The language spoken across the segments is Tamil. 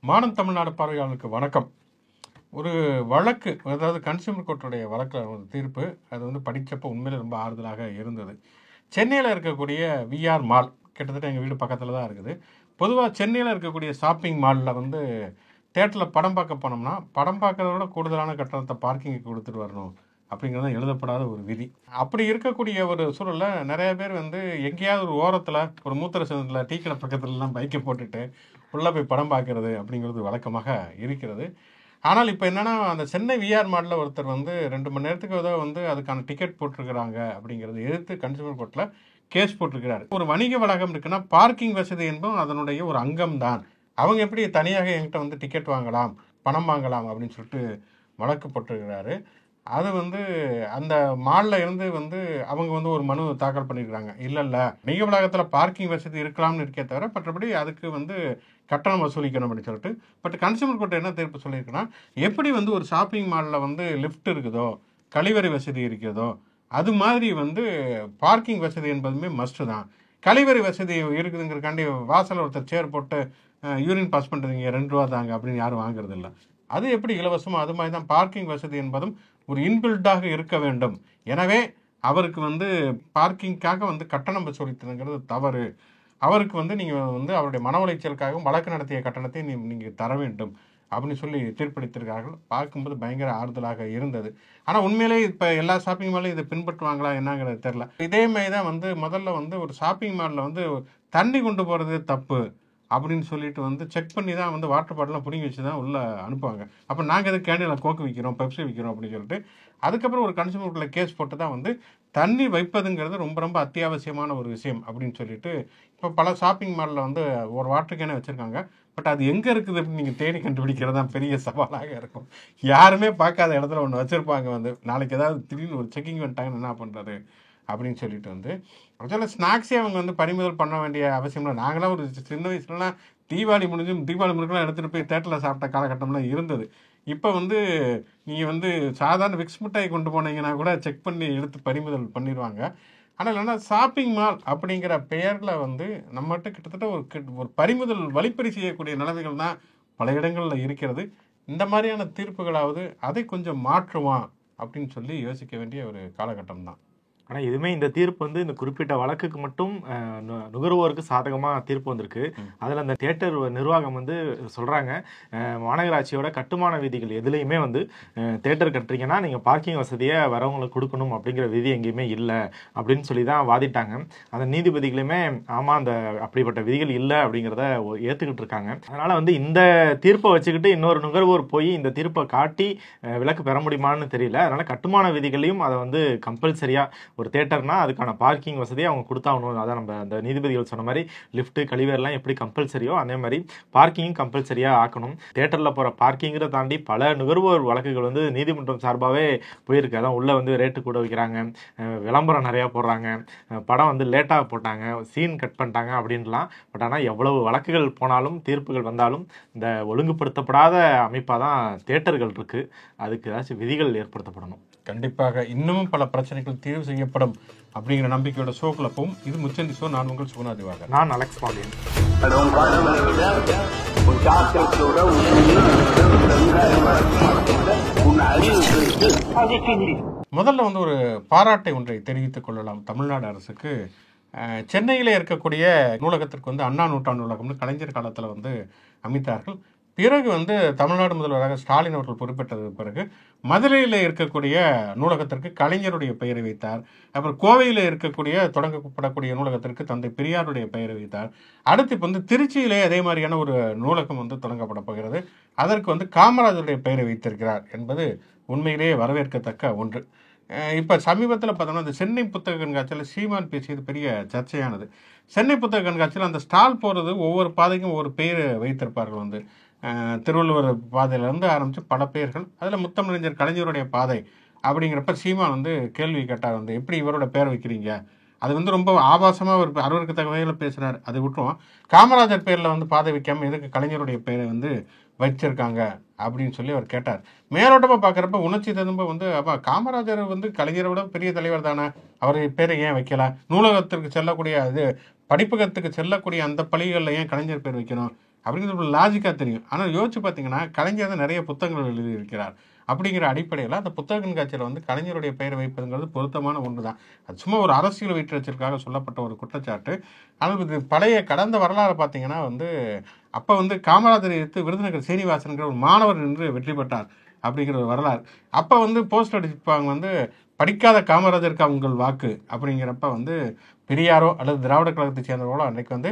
மானம் தமிழ்நாடு பார்வையாளருக்கு வணக்கம். ஒரு வழக்கு, அதாவது கன்சியூமர் கோர்ட்டுடைய வழக்கில் ஒரு தீர்ப்பு, அது வந்து படித்தப்போ உண்மையிலே ரொம்ப ஆறுதலாக இருந்தது. சென்னையில் இருக்கக்கூடிய விஆர் மால், கிட்டத்தட்ட எங்கள் வீடு பக்கத்தில் தான் இருக்குது. பொதுவாக சென்னையில் இருக்கக்கூடிய ஷாப்பிங் மாலில் வந்து தேட்டரில் படம் பார்க்க போனோம்னா, படம் பார்க்கறத விட கூடுதலான கட்டணத்தை பார்க்கிங்க்கு கொடுத்துட்டு வரணும் அப்படிங்கிறது எழுதப்படாத ஒரு விதி. அப்படி இருக்கக்கூடிய ஒரு சூழலில் நிறைய பேர் வந்து எங்கேயாவது ஒரு ஓரத்தில் ஒரு மூத்திர சந்தத்தில் டீ கடை பக்கத்துலலாம் பைக்கை போட்டுட்டு உள்ளே போய் படம் பார்க்கறது அப்படிங்கிறது வழக்கமாக இருக்கிறது. ஆனால் இப்போ என்னென்னா, அந்த சென்னை விஆர் மாலில் ஒருத்தர் வந்து 2 மணி நேரத்துக்கு ஏதோ வந்து அதுக்கான டிக்கெட் போட்டிருக்கிறாங்க அப்படிங்கிறது எதிர்த்து கன்சியூமர் கோர்ட்டில் கேஸ் போட்டிருக்கிறாரு. ஒரு வணிக வளாகம் இருக்குன்னா பார்க்கிங் வசதி என்பதும் அதனுடைய ஒரு அங்கம் தான். அவங்க எப்படி தனியாக என்கிட்ட வந்து டிக்கெட் வாங்கலாம், பணம் வாங்கலாம் அப்படின்னு சொல்லிட்டு வழக்கு போட்டிருக்கிறாரு. அது வந்து அந்த மாலில் இருந்து வந்து அவங்க வந்து ஒரு மனு தாக்கல் பண்ணியிருக்கிறாங்க. இல்லை வணிக வளாகத்தில் பார்க்கிங் வசதி இருக்கலாம்னு இருக்கே தவிர மற்றபடி அதுக்கு வந்து கட்டணம் வசூலிக்கணும் அப்படின்னு சொல்லிட்டு. பட் கன்சியூமர் கோர்ட் என்ன தீர்ப்பு சொல்லியிருக்குன்னா, எப்படி வந்து ஒரு ஷாப்பிங் மாலில் வந்து லிஃப்ட் இருக்குதோ, கழிவறை வசதி இருக்கிறதோ, அது மாதிரி வந்து பார்க்கிங் வசதி என்பதுமே மஸ்ட்டு தான். கழிவறை வசதி இருக்குதுங்கிறக்காண்டி வாசலில் ஒருத்தர் சேர் போட்டு யூரின் பாஸ் பண்ணுறதுங்க ₹2 தாங்க அப்படின்னு யாரும் வாங்குறது இல்லை. அது எப்படி இலவசமோ அது மாதிரி தான் பார்க்கிங் வசதி என்பதும் ஒரு இன்பில்டாக இருக்க வேண்டும். எனவே அவருக்கு வந்து பார்க்கிங்காக வந்து கட்டணம் வசூலித்ததுங்கிறது தவறு. அவருக்கு வந்து நீங்கள் வந்து அவருடைய மன உளைச்சலுக்காகவும் வழக்கு நடத்திய கட்டணத்தை நீங்கள் தர வேண்டும் அப்படின்னு சொல்லி தீர்ப்பளித்திருக்கார்கள். பார்க்கும்போது பயங்கர ஆறுதலாக இருந்தது. ஆனால் உண்மையிலே இப்போ எல்லா ஷாப்பிங் மாலையும் இதை பின்பற்றுவாங்களா என்னங்கிறது தெரில. இதே மாதிரி தான் வந்து முதல்ல வந்து ஒரு ஷாப்பிங் மாலில் வந்து தண்ணி கொண்டு போகிறது தப்பு அப்படின்னு சொல்லிட்டு வந்து செக் பண்ணி தான் வந்து வாட்டர் பாட்டிலாம் பிடிங்கி வச்சு தான் உள்ளே அனுப்புவாங்க. அப்போ நாங்கள் எதுக்கு கேண்டீனில் கோக்கு விற்கிறோம், பெப்சி விற்கிறோம் அப்படின்னு சொல்லிட்டு அதுக்கப்புறம் ஒரு கன்சியூமர் கோர்ட்டில் கேஸ் போட்டு தான் வந்து தண்ணி வைப்பதுங்கிறது ரொம்ப ரொம்ப அத்தியாவசியமான ஒரு விஷயம் அப்படின்னு சொல்லிட்டு இப்போ பல ஷாப்பிங் மாலில் வந்து ஒரு வாட்டர் கேனே வச்சுருக்காங்க. பட் அது எங்கே இருக்குது அப்படின்னு நீங்கள் தேடி கண்டுபிடிக்கிறது தான் பெரிய சவாலாக இருக்கும். யாருமே பார்க்காத இடத்துல ஒன்று வச்சுருப்பாங்க. வந்து நாளைக்கு ஏதாவது திடீர்னு ஒரு செக்கிங் வந்துட்டாங்கன்னு என்ன பண்ணுறது அப்படின்னு சொல்லிட்டு வந்து ஆக்சுவலாக ஸ்நாக்ஸே அவங்க வந்து பறிமுதல் பண்ண வேண்டிய அவசியம் இல்லை. நாங்களாம் ஒரு சின்ன வயசுலலாம் தீபாவளி முறுக்கெல்லாம் எடுத்துகிட்டு போய் தேட்டரில் சாப்பிட்ட காலகட்டம்லாம் இருந்தது. இப்போ வந்து நீங்கள் வந்து சாதாரண விக்ஸ் மிட்டாய் கொண்டு போனீங்கன்னா கூட செக் பண்ணி எடுத்து பறிமுதல் பண்ணிடுவாங்க. ஆனால் இல்லைன்னா ஷாப்பிங் மால் அப்படிங்கிற பெயரில் வந்து நம்மகிட்ட கிட்டத்தட்ட ஒரு பறிமுதல் வழிப்பறி செய்யக்கூடிய நிலைமைகள் தான் பல இடங்களில் இருக்கிறது. இந்த மாதிரியான தீர்ப்புகளாவது அதை கொஞ்சம் மாற்றுவான் அப்படின்னு சொல்லி யோசிக்க வேண்டிய ஒரு காலகட்டம் தான். ஆனால் இதுவுமே இந்த தீர்ப்பு வந்து இந்த குறிப்பிட்ட வழக்குக்கு மட்டும் நுகர்வோருக்கு சாதகமாக தீர்ப்பு வந்திருக்கு. அதில் அந்த தியேட்டர் நிர்வாகம் வந்து சொல்கிறாங்க, மாநகராட்சியோட கட்டுமான விதிகள் எதுலேயுமே வந்து தியேட்டர் கட்டுறீங்கன்னா நீங்கள் பார்க்கிங் வசதியை வரவங்களுக்கு கொடுக்கணும் அப்படிங்கிற விதி எங்கேயுமே இல்லை அப்படின்னு சொல்லி தான் வாதிட்டாங்க. அந்த நீதிபதிகளுமே ஆமாம் அந்த அப்படிப்பட்ட விதிகள் இல்லை அப்படிங்கிறத ஏற்றுக்கிட்டு இருக்காங்க. அதனால் வந்து இந்த தீர்ப்பை வச்சுக்கிட்டு இன்னொரு நுகர்வோர் போய் இந்த தீர்ப்பை காட்டி விலக்கு பெற முடியுமான்னு தெரியல. அதனால் கட்டுமான விதிகளையும் அதை வந்து கம்பல்சரியாக ஒரு தியேட்டர்னா அதுக்கான பார்க்கிங் வசதியை அவங்க கொடுத்தாகணும். அதான் நம்ம அந்த நீதிபதிகள் சொன்ன மாதிரி லிஃப்ட்டு கழிவறைலாம் எப்படி கம்பல்சரியோ அதே மாதிரி பார்க்கிங் கம்பல்சரியாக ஆக்கணும். தியேட்டரில் போகிற பார்க்கிங்கை தாண்டி பல நுகர்வோர் வழக்குகள் வந்து நீதிமன்றம் சார்பாகவே போயிருக்கு. அதான் உள்ளே வந்து ரேட்டு கூட வைக்கிறாங்க, விளம்பரம் நிறையா போடுறாங்க, படம் வந்து லேட்டாக போட்டாங்க, சீன் கட் பண்ணிட்டாங்க அப்படின்லாம். பட் ஆனால் எவ்வளவு வழக்குகள் போனாலும் தீர்ப்புகள் வந்தாலும் இந்த ஒழுங்குபடுத்தப்படாத அமைப்பாக தான் தியேட்டர்கள் இருக்குது. அதுக்கு ஏதாச்சும் விதிகள் ஏற்படுத்தப்படணும். கண்டிப்பாக இன்னமும் பல பிரச்சனைகள் தீர்வு செய்யப்படும் அப்படிங்கிற நம்பிக்கையோட ஷோக்குள்ள போகும். இது முச்சந்தி ஷோ. நான் உங்கள் சுகுணா திவாகர். நான் அலெக்ஸ் பாண்டியன். முதல்ல வந்து ஒரு பாராட்டை ஒன்றை தெரிவித்துக் கொள்ளலாம் தமிழ்நாடு அரசுக்கு. சென்னையில் இருக்கக்கூடிய நூலகத்திற்கு வந்து அண்ணா நூற்றாண்டு நூலகம்னு கலைஞர் காலத்தில் வந்து அமைத்தார்கள். பிறகு வந்து தமிழ்நாடு முதல்வராக ஸ்டாலின் அவர்கள் பொறுப்பேற்றது பிறகு மதுரையில் இருக்கக்கூடிய நூலகத்திற்கு கலைஞருடைய பெயரை வைத்தார். அப்புறம் கோவையில் இருக்கக்கூடிய தொடங்கப்படக்கூடிய நூலகத்திற்கு தந்தை பெரியாருடைய பெயரை வைத்தார். அடுத்து இப்போ வந்து திருச்சியிலே அதே மாதிரியான ஒரு நூலகம் வந்து தொடங்கப்பட போகிறது. அதற்கு வந்து காமராஜருடைய பெயரை வைத்திருக்கிறார் என்பது உண்மையிலேயே வரவேற்கத்தக்க ஒன்று. இப்போ சமீபத்தில் பார்த்தோம்னா இந்த சென்னை புத்தக கண்காட்சியில் சீமான் பேசியது பெரிய சர்ச்சையானது. சென்னை புத்தக கண்காட்சியில் அந்த ஸ்டால் போகிறது ஒவ்வொரு பாதைக்கும் ஒவ்வொரு பேர் வைத்திருப்பார்கள். வந்து திருவள்ளுவர் பாதையிலேருந்து ஆரம்பித்து பல பேர்கள், அதில் முத்தமிழறிஞர் கலைஞருடைய பாதை அப்படிங்கிறப்ப சீமான் வந்து கேள்வி கேட்டார், வந்து எப்படி இவரோட பேர் வைக்கிறீங்க? அது வந்து ரொம்ப ஆபாசமாக ஒரு அருவருக்கத்தக்க வகையில் பேசுகிறார். அதை விட்டுருவோம். காமராஜர் பேரில் வந்து பாதை வைக்காமல் எதுக்கு கலைஞருடைய பேரை வந்து வச்சிருக்காங்க அப்படின்னு சொல்லி அவர் கேட்டார். மேலோட்டமாக பார்க்குறப்ப உணர்ச்சி ததும்ப வந்து அப்போ காமராஜர் வந்து கலைஞரை விட பெரிய தலைவர் தானே, அவர் பேரை ஏன் வைக்கல? நூலகத்திற்கு செல்லக்கூடிய அது படிப்பகத்துக்கு செல்லக்கூடிய அந்த பள்ளிகளில் ஏன் கலைஞர் பேர் வைக்கணும் அப்படிங்கிறது ஒரு லாஜிக்காக தெரியும். ஆனால் யோசிச்சு பார்த்தீங்கன்னா கலைஞர் தான் நிறைய புத்தகங்கள் எழுதியிருக்கிறார். அப்படிங்கிற அடிப்படையில் அந்த புத்தக கண்காட்சியில் வந்து கலைஞருடைய பெயரை வைப்பதுங்கிறது பொருத்தமான ஒன்று தான். அது சும்மா ஒரு அரசியல் வெற்றிற்காக சொல்லப்பட்ட ஒரு குற்றச்சாட்டு. ஆனால் இது பழைய கடந்த வரலாறு பார்த்தீங்கன்னா வந்து அப்போ வந்து காமராஜரை எடுத்து விருதுநகர் சீனிவாசன்கிற ஒரு மாணவர் நின்று வெற்றி பெற்றார் அப்படிங்கிற ஒரு வரலாறு. அப்போ வந்து போஸ்ட் அடிப்பாங்க வந்து படிக்காத காமராஜருக்கு உங்கள் வாக்கு அப்படிங்கிறப்ப வந்து பெரியாரோ அல்லது திராவிட கழகத்தை சேர்ந்தவர்களோ அன்னைக்கு வந்து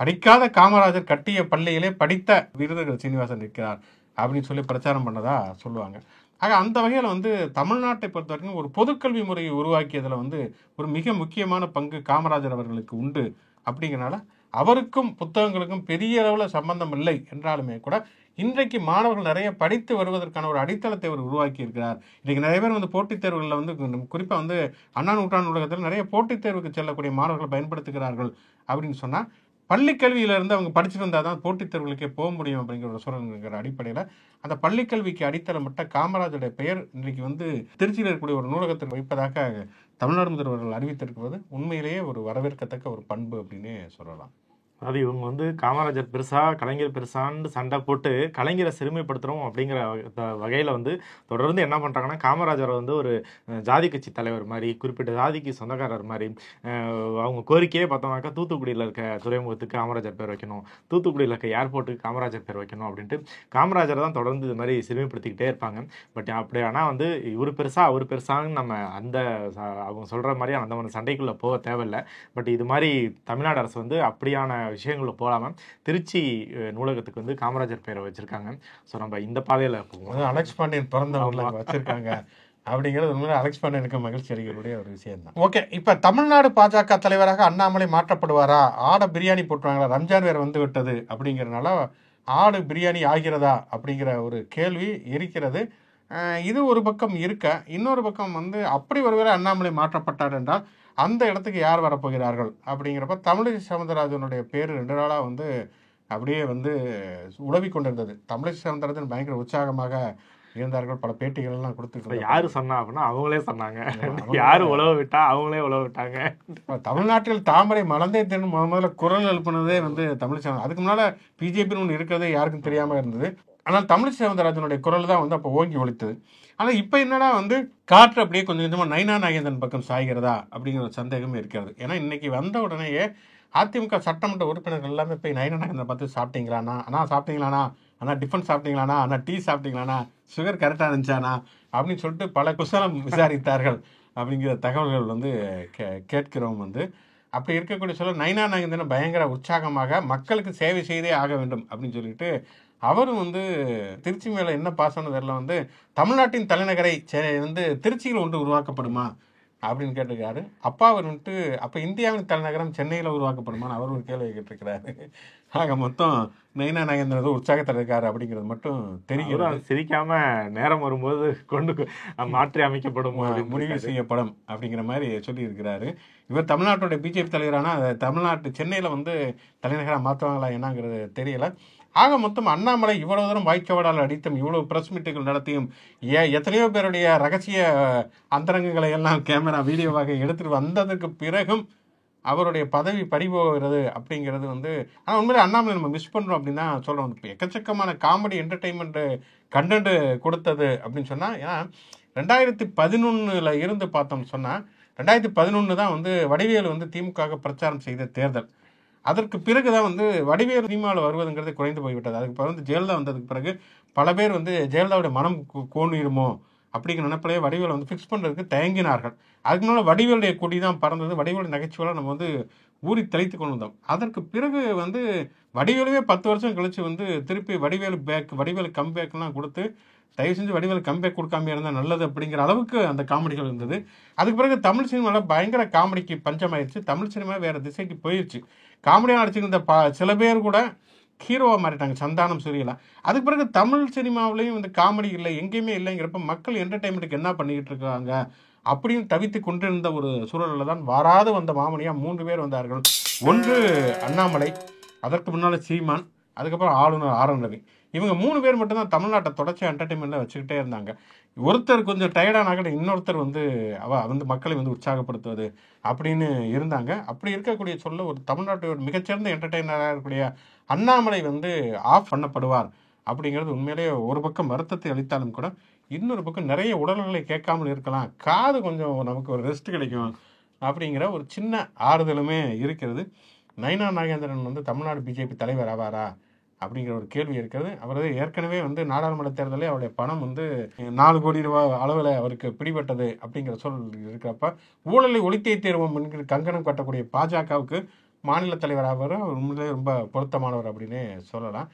படிக்காத காமராஜர் கட்டிய பள்ளியிலே படித்த விருதுநகர் சீனிவாசன் இருக்கிறார் அப்படின்னு சொல்லி பிரச்சாரம் பண்ணதா சொல்லுவாங்க. ஆக அந்த வகையில் வந்து தமிழ்நாட்டை பொறுத்த வரைக்கும் ஒரு பொதுக்கல்வி முறையை உருவாக்கியதில் வந்து ஒரு மிக முக்கியமான பங்கு காமராஜர் அவர்களுக்கு உண்டு. அப்படிங்கிறனால அவருக்கும் புத்தகங்களுக்கும் பெரிய அளவில் சம்பந்தம் இல்லை என்றாலுமே கூட இன்றைக்கு மாணவர்கள் நிறைய படித்து வருவதற்கான ஒரு அடித்தளத்தை அவர் உருவாக்கி இருக்கிறார். இன்றைக்கு நிறைய பேர் வந்து போட்டித் தேர்வுகளில் வந்து குறிப்பாக வந்து அண்ணா நூற்றாண்டு நூலகத்தில் நிறைய போட்டித் தேர்வுக்கு செல்லக்கூடிய மாணவர்கள் பயன்படுத்துகிறார்கள் அப்படின்னு சொன்னால் பள்ளிக்கல்வியிலேருந்து அவங்க படிச்சுட்டு வந்தால் தான் போட்டித் தேர்வுகளுக்கே போக முடியும் அப்படிங்கிற ஒரு சூழலுங்கிற அடிப்படையில் அந்த பள்ளிக்கல்விக்கு அடித்தளமிட்ட காமராஜருடைய பெயர் இன்றைக்கு வந்து திருச்சியில் இருக்கக்கூடிய ஒரு நூலகத்தில் வைப்பதாக தமிழ்நாடு முதல்வர்கள் அறிவித்திருப்பது உண்மையிலேயே ஒரு வரவேற்கத்தக்க ஒரு பண்பு அப்படின்னு சொல்லலாம். அது இவங்க வந்து காமராஜர் பெருசா கலைஞர் பெருசான்னு சண்டை போட்டு கலைஞரை சிறுமைப்படுத்துறோம் அப்படிங்கிற வகையில வந்து தொடர்ந்து என்ன பண்றாங்கன்னா காமராஜரை வந்து ஒரு ஜாதி கட்சி தலைவர் மாதிரி குறிப்பிட்ட ஜாதிக்கு சொந்தக்காரர் மாதிரி அவங்க கோரிக்கையே பார்த்தோம்னாக்கா தூத்துக்குடியில் இருக்க துறைமுகத்துக்கு காமராஜர் பேர் வைக்கணும், தூத்துக்குடியில் இருக்க ஏர்போர்ட்டுக்கு காமராஜர் பேர் வைக்கணும் அப்படின்ட்டு காமராஜரை தான் தொடர்ந்து இது மாதிரி சிறுமைப்படுத்திக்கிட்டே இருப்பாங்க. பட் அப்படி ஆனால் வந்து இவர் பெருசா அவர் பெருசான்னு நம்ம அந்த அவங்க சொல்ற மாதிரி அந்த சண்டைக்குள்ள போக தேவையில்லை. பட் இது மாதிரி தமிழ்நாடு அரசு வந்து அப்படியான விஷயங்களை போகாமல் திருச்சி நூலகத்துக்கு வந்து காமராஜர் பேரை வச்சிருக்காங்க. ஸோ நம்ம இந்த பாதையில் போவோம். அலெக்ஸ் பாண்டியன் பிறந்த ஊர்ல வச்சிருக்காங்க அப்படிங்கிறது உண்மையில அலெக்ஸ் பாண்டியனுக்கு மகிழ்ச்சி அளிக்கக்கூடிய ஒரு விஷயம் தான். ஓகே, இப்ப தமிழ்நாடு பாஜக தலைவராக அண்ணாமலை மாற்றப்படுவாரா? ஆட பிரியாணி போட்டுருவாங்களா? ரம்ஜான் வேற வந்து விட்டது அப்படிங்கிறதுனால ஆடு பிரியாணி ஆகிறதா அப்படிங்கிற ஒரு கேள்வி இருக்கிறது. இது ஒரு பக்கம் இருக்க, இன்னொரு பக்கம் வந்து அப்படி ஒருவேளை அண்ணாமலை மாற்றப்பட்டார் என்றால் அந்த இடத்துக்கு யார் வரப்போகிறார்கள் அப்படிங்கிறப்ப தமிழிசை சவுந்தரராஜனுடைய பேர் 2 நாளாக வந்து அப்படியே வந்து உழவி கொண்டிருந்தது. தமிழிசை சவுந்தரராஜன் பயங்கர உற்சாகமாக இருந்தார்கள், பல பேட்டிகள்லாம் கொடுத்துட்டு. யாரு சொன்னா அப்படின்னா அவங்களே சொன்னாங்க, யாரு உழவு விட்டா அவங்களே உழவு விட்டாங்க. தமிழ்நாட்டில் தாமரை மலர்ந்தே தின்னு முதல்ல குரல் எழுப்பினதே வந்து தமிழிசை. அதுக்கு முன்னால பிஜேபின்னு ஒன்று இருக்கிறதே யாருக்கும் தெரியாம இருந்தது. ஆனால் தமிழிசை சவுந்தரராஜனுடைய குரல் தான் வந்து அப்போ ஓங்கி ஒலித்தது. ஆனால் இப்போ என்னடா வந்து காற்று அப்படியே கொஞ்சம் கொஞ்சமாக நைனா நாகேந்திரன் பக்கம் சாய்கிறதா அப்படிங்கிற ஒரு சந்தேகமே இருக்கிறது. ஏன்னா இன்னைக்கு வந்த உடனேயே அதிமுக சட்டமன்ற உறுப்பினர்கள் எல்லாமே போய் நைனா நாகேந்திரன் பார்த்து சாப்பிட்டீங்களாண்ணா, அண்ணா சாப்பிட்டீங்களாண்ணா, அண்ணா டிஃபன் சாப்பிட்டீங்களாண்ணா, அண்ணா டீ சாப்பிட்டீங்களாண்ணா, சுகர் கரெக்டாக இருந்துச்சாண்ணா அப்படின்னு சொல்லிட்டு பல குசலம் விசாரித்தார்கள் அப்படிங்கிற தகவல்கள் வந்து கேட்கிறோம். வந்து அப்படி இருக்கக்கூடிய சொல்ல நைனா நாகேந்திரன் பயங்கர உற்சாகமாக மக்களுக்கு சேவை செய்தே ஆக வேண்டும் அப்படின்னு சொல்லிட்டு அவரும் வந்து திருச்சி மேலே என்ன பாசம்னு தெரியல, வந்து தமிழ்நாட்டின் தலைநகரை வந்து திருச்சியில் ஒன்று உருவாக்கப்படுமா அப்படின்னு கேட்டிருக்காரு. அப்பா அவர் வந்துட்டு அப்போ இந்தியாவின் தலைநகரம் சென்னையில் உருவாக்கப்படுமான்னு அவர் ஒரு கேள்வி கேட்டிருக்கிறாரு. ஆக மொத்தம் நைனா நாகேந்திரன் உற்சாகத்தில் இருக்காரு அப்படிங்கிறது மட்டும் தெரிகிறது. சிரிக்காம நேரம் வரும்போது கொண்டு மாற்றி அமைக்கப்படும், முடிவு செய்யப்படும் அப்படிங்கிற மாதிரி சொல்லியிருக்கிறாரு. இவர் தமிழ்நாட்டுடைய பிஜேபி தலைவரானா தமிழ்நாட்டு சென்னையில் வந்து தலைநகராக மாற்றுவாங்களா என்னங்கிறது தெரியல. ஆக மொத்தம் அண்ணாமலை இவ்வளவு தூரம் வாய்க்கவடால் அடித்தும் இவ்வளவு பிரஸ் மீட்டுகள் நடத்தியும் எத்தனையோ பேருடைய ரகசிய அந்தரங்கங்களை எல்லாம் கேமரா வீடியோவாக எடுத்துட்டு வந்ததுக்கு பிறகும் அவருடைய பதவி பறிபோகிறது அப்படிங்கிறது வந்து ஆனால் உண்மையிலே அண்ணாமலை நம்ம மிஸ் பண்ணுறோம் அப்படின்னு தான் சொல்கிறோம். இப்போ எக்கச்சக்கமான காமெடி என்டர்டெயின்மெண்ட்டு கண்டென்ட் கொடுத்தது அப்படின்னு சொன்னால், ஏன்னா 2011 இருந்து பார்த்தோம்னு சொன்னால் 2011 தான் வந்து வடிவேலு வந்து திமுக பிரச்சாரம் செய்த தேர்தல். அதற்கு பிறகுதான் வந்து வடிவேலு சினிமாவில் வருவதுங்கிறது குறைந்து போய்விட்டது. அதுக்கு பிறகு வந்து ஜெயலலிதா வந்ததுக்கு பிறகு பல பேர் வந்து ஜெயலலிதாவுடைய மனம் கோணிருமோ அப்படிங்கிற நினைப்பிலேயே வடிவேலை வந்து ஃபிக்ஸ் பண்ணுறதுக்கு தயங்கினார்கள். அதுக்கு முன்னால் வடிவேலுடைய கொடி தான் பறந்தது, வடிவேலு நகைச்சுவெல்லாம் நம்ம வந்து ஊறி தெளித்து கொண்டு வந்தோம். அதற்கு பிறகு வந்து வடிவேலுவே 10 வருஷம் கழிச்சு வந்து திருப்பி வடிவேலு கம்பேக்லாம் கொடுத்து தயவு செஞ்சு வடிவேலு கம்பேக் கொடுக்காம இருந்தால் நல்லது அப்படிங்கிற அளவுக்கு அந்த காமெடிகள் இருந்தது. அதுக்கு பிறகு தமிழ் சினிமாவில் பயங்கர காமெடிக்கு பஞ்சமாயிருச்சு. தமிழ் சினிமா வேறு திசைக்கு போயிடுச்சு. காமெடியாக நடிச்சுருந்த சில பேர் கூட ஹீரோவாக மாறிட்டாங்க, சந்தானம் சூரியலாம். அதுக்கு பிறகு தமிழ் சினிமாவிலையும் வந்து காமெடி இல்லை, எங்கேயுமே இல்லைங்கிறப்ப மக்கள் என்டர்டைன்மெண்ட்டுக்கு என்ன பண்ணிக்கிட்டு இருக்காங்க அப்படின்னு தவித்து கொண்டிருந்த ஒரு சூழலில் தான் வராது வந்த மாமனியாக 3 பேர் வந்தார்கள். ஒன்று அண்ணாமலை, அதற்கு முன்னால் சீமான், அதுக்கப்புறம் ஆளுநர் ஆர் என் ரவி. இவங்க 3 பேர் மட்டும்தான் தமிழ்நாட்டை தொடர்ச்சி என்டர்டைன்மெண்ட்டில் வச்சுக்கிட்டே இருந்தாங்க. ஒருத்தர் கொஞ்சம் டயர்டானாக்கிட்ட இன்னொருத்தர் வந்து வந்து மக்களை வந்து உற்சாகப்படுத்துவது அப்படின்னு இருந்தாங்க. அப்படி இருக்கக்கூடிய சொல்ல ஒரு தமிழ்நாட்டோட மிகச்சிறந்த என்டர்டெய்னராக இருக்கக்கூடிய அண்ணாமலை வந்து ஆஃப் பண்ணப்படுவார் அப்படிங்கிறது உண்மையிலேயே ஒரு பக்கம் வருத்தத்தை அளித்தாலும் கூட, இன்னொரு பக்கம் நிறைய உடல்நிலை கேட்காமல் இருக்கலாம், காது கொஞ்சம் நமக்கு ஒரு ரெஸ்ட் கிடைக்கும் அப்படிங்கிற ஒரு சின்ன ஆறுதலுமே இருக்கிறது. நயினா நாகேந்திரன் வந்து தமிழ்நாடு பிஜேபி தலைவர் ஆவாரா அப்படிங்கிற ஒரு கேள்வி இருக்கிறது. அவர் ஏற்கனவே வந்து நாடாளுமன்ற தேர்தலில் அவருடைய பணம் வந்து 4 கோடி ரூபாய் அளவில் அவருக்கு பிடிபட்டது அப்படிங்கிற சொல் இருக்கிறப்ப, ஊழலை ஒழித்தே தீர்வோம் என்கிற கங்கணம் கட்டக்கூடிய பாஜகவுக்கு மாநில தலைவர் ஆவார். அவர் உண்மையிலே ரொம்ப பொருத்தமானவர் அப்படின்னே சொல்லலாம்.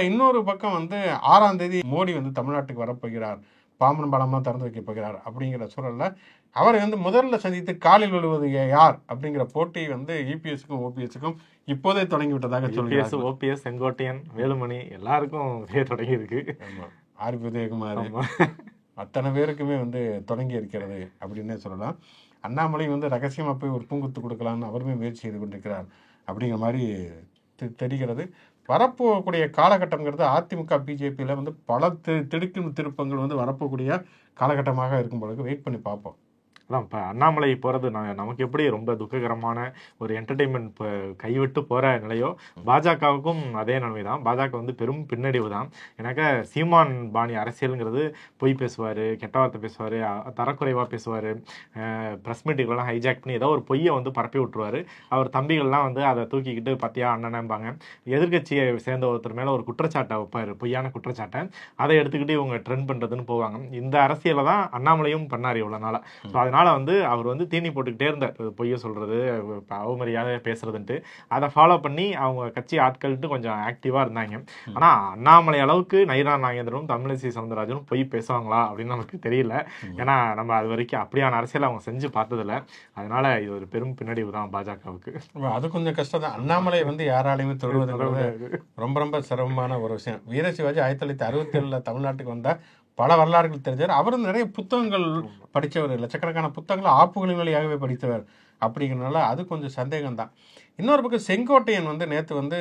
இன்னொரு பக்கம் வந்து 6ஆம் தேதி மோடி வந்து தமிழ்நாட்டுக்கு வரப்போகிறார், பாம்பன் பாலமாக திறந்து வைக்க போகிறார் அப்படிங்கிற சூழலில் அவரை வந்து முதல்ல சந்தித்து காலில் விழுவது யார் அப்படிங்கிற போட்டி வந்து இபிஎஸ்க்கும் ஓபிஎஸ்க்கும் இப்போதே தொடங்கி விட்டதாக சொல்லுங்க. ஓபிஎஸ், செங்கோட்டையன், வேலுமணி எல்லாருக்கும் தொடங்கி இருக்கு. ஆர்.பி. உதயகுமார் அத்தனை பேருக்குமே வந்து தொடங்கி இருக்கிறது அப்படின்னே சொல்லலாம். அண்ணாமலை வந்து ரகசியமாக போய் ஒரு பூங்குத்து கொடுக்கலான்னு அவருமே முயற்சி செய்து கொண்டிருக்கிறார் அப்படிங்கிற மாதிரி தெரிகிறது. வரப்போகக்கூடிய காலகட்டங்கிறது அதிமுக பிஜேபியில் வந்து பல திடுக்கும் திருப்பங்கள் வந்து வரப்போகக்கூடிய காலகட்டமாக இருக்கும் பொழுது வெயிட் பண்ணி பார்ப்போம். அதான் இப்போ அண்ணாமலை போகிறது நமக்கு எப்படி ரொம்ப துக்ககரமான ஒரு என்டர்டெயின்மெண்ட் இப்போ கைவிட்டு போகிற நிலையோ, பாஜகவுக்கும் அதே நிலைமை தான். பாஜக வந்து பெரும் பின்னடைவு தான். எனக்கு சீமான் பாணி அரசியலுங்கிறது பொய் பேசுவார், கெட்ட வார்த்தை பேசுவார், தரக்குறைவாக பேசுவார், ப்ரெஸ் மீட்டுகளெல்லாம் ஹைஜாக் பண்ணி ஏதோ ஒரு பொய்யை வந்து பரப்பி விட்டுருவார். அவர் தம்பிகள்லாம் வந்து அதை தூக்கிக்கிட்டு பத்தியா அண்ணனம்பாங்க. எதிர்கட்சியை சேர்ந்த ஒருத்தர் மேலே ஒரு குற்றச்சாட்டை வைப்பார், பொய்யான குற்றச்சாட்டை. அதை எடுத்துக்கிட்டு இவங்க ட்ரெண்ட் பண்ணுறதுன்னு போவாங்க. இந்த அரசியலை தான் அண்ணாமலையும் பண்ணார் இவ்வளோ நாளாக. ஸோ அதனால வந்து அவர் வந்து தீனி போட்டுக்கிட்டே இருந்தார், பொய்ய சொல்றது, அவமரியாதை பேசுறதுன்ட்டு. அதை ஃபாலோ பண்ணி அவங்க கட்சி ஆட்கள்ட்டு கொஞ்சம் ஆக்டிவா இருந்தாங்க. ஆனா அண்ணாமலை அளவுக்கு நயினா நாகேந்திரனும் தமிழிசை சவுந்தரராஜனும் பொய் பேசுவாங்களா அப்படின்னு நமக்கு தெரியல. ஏன்னா நம்ம அது வரைக்கும் அப்படியான அரசியல் அவங்க செஞ்சு பார்த்ததில்ல. அதனால இது ஒரு பெரும் பின்னடைவு தான் பாஜகவுக்கு. அது கொஞ்சம் கஷ்டம் தான். அண்ணாமலை வந்து யாராலையுமே தொடுவது ரொம்ப ரொம்ப சிரமமான ஒரு விஷயம். வீர சிவாஜி 1967 தமிழ்நாட்டுக்கு வந்தா பல வரலாறுகள் தெரிஞ்சார். அவரும் நிறைய புத்தகங்கள் படித்தவர், லட்சக்கணக்கான புத்தகங்கள் ஆப்புகளின் வழியாகவே படித்தவர் அப்படிங்கிறனால அது கொஞ்சம் சந்தேகம்தான். இன்னொரு பக்கம் செங்கோட்டையன் வந்து நேற்று வந்து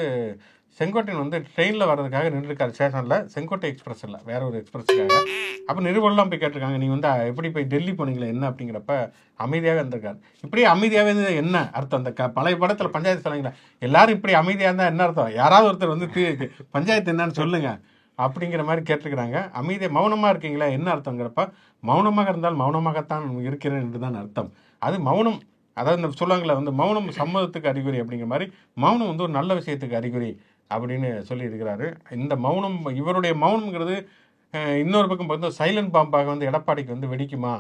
ட்ரெயினில் வர்றதுக்காக நின்றுருக்காரு ஸ்டேஷனில். செங்கோட்டை எக்ஸ்பிரஸ் இல்லை, வேற ஒரு எக்ஸ்பிரஸுக்காக. அப்போ நிருபர்லாம் போய் கேட்டிருக்காங்க, நீ வந்து எப்படி போய் டெல்லி போனீங்களே என்ன அப்படிங்கிறப்ப அமைதியாக இருந்திருக்காரு. இப்படியே அமைதியாகவே இருந்தது என்ன அர்த்தம்? அந்த பழைய படத்தில் பஞ்சாயத்து சொல்லுங்களா, எல்லாரும் இப்படி அமைதியாக இருந்தால் என்ன அர்த்தம்? யாராவது ஒருத்தர் வந்து பஞ்சாயத்து என்னன்னு சொல்லுங்க அப்படிங்கிற மாதிரி கேட்டிருக்கிறாங்க. அமைதியாக மௌனமாக இருக்கீங்களா என்ன அர்த்தங்கிறப்ப, மௌனமாக இருந்தால் மௌனமாகத்தான் இருக்கிறேன் என்று தான் அர்த்தம். அது மௌனம், அதாவது இந்த சொல்லுவாங்களே வந்து மௌனம் சம்மதத்துக்கு அறிகுறி அப்படிங்கிற மாதிரி, மௌனம் வந்து ஒரு நல்ல விஷயத்துக்கு அறிகுறி அப்படின்னு சொல்லி இருக்கிறாரு. இந்த மௌனம், இவருடைய மௌனம்ங்கிறது இன்னொரு பக்கம் பார்த்தா சைலண்ட் பாம்பாக வந்து எடப்பாடிக்கு வந்து வெடிக்குமா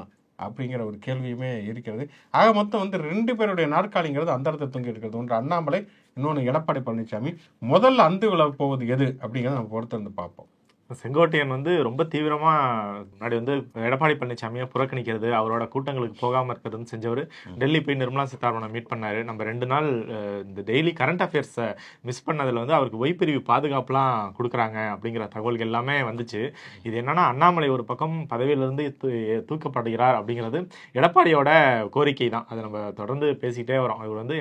அப்படிங்கிற ஒரு கேள்வியுமே இருக்கிறது. ஆக மொத்தம் வந்து 2 பேருடைய நாற்காலிங்கிறது அந்த இடத்துல தொங்கி இருக்கிறது. ஒன்று அண்ணாமலை, இன்னொன்று எடப்பாடி பழனிசாமி. முதல்ல அந்து விழ போவது எது அப்படிங்கிறத நம்ம பொறுத்து வந்து பார்ப்போம். செங்கோட்டையன் வந்து ரொம்ப தீவிரமாக முன்னாடி வந்து எடப்பாடி பழனிசாமியை புறக்கணிக்கிறது, அவரோட கூட்டங்களுக்கு போகாமல் இருக்கிறதுன்னு செஞ்சவர். டெல்லி போய் நிர்மலா சீதாராமனை மீட் பண்ணார். நம்ம 2 நாள் இந்த டெய்லி கரண்ட் அஃபேர்ஸை மிஸ் பண்ணதில் வந்து அவருக்கு ஒய்பிரிவு பாதுகாப்புலாம் கொடுக்குறாங்க அப்படிங்கிற தகவல்கள் எல்லாமே வந்துச்சு. இது என்னன்னா, அண்ணாமலை ஒரு பக்கம் பதவியிலிருந்து தூக்கப்படுகிறார் அப்படிங்கிறது எடப்பாடியோட கோரிக்கை தான். அதை நம்ம தொடர்ந்து பேசிக்கிட்டே வரோம். அவர் வந்து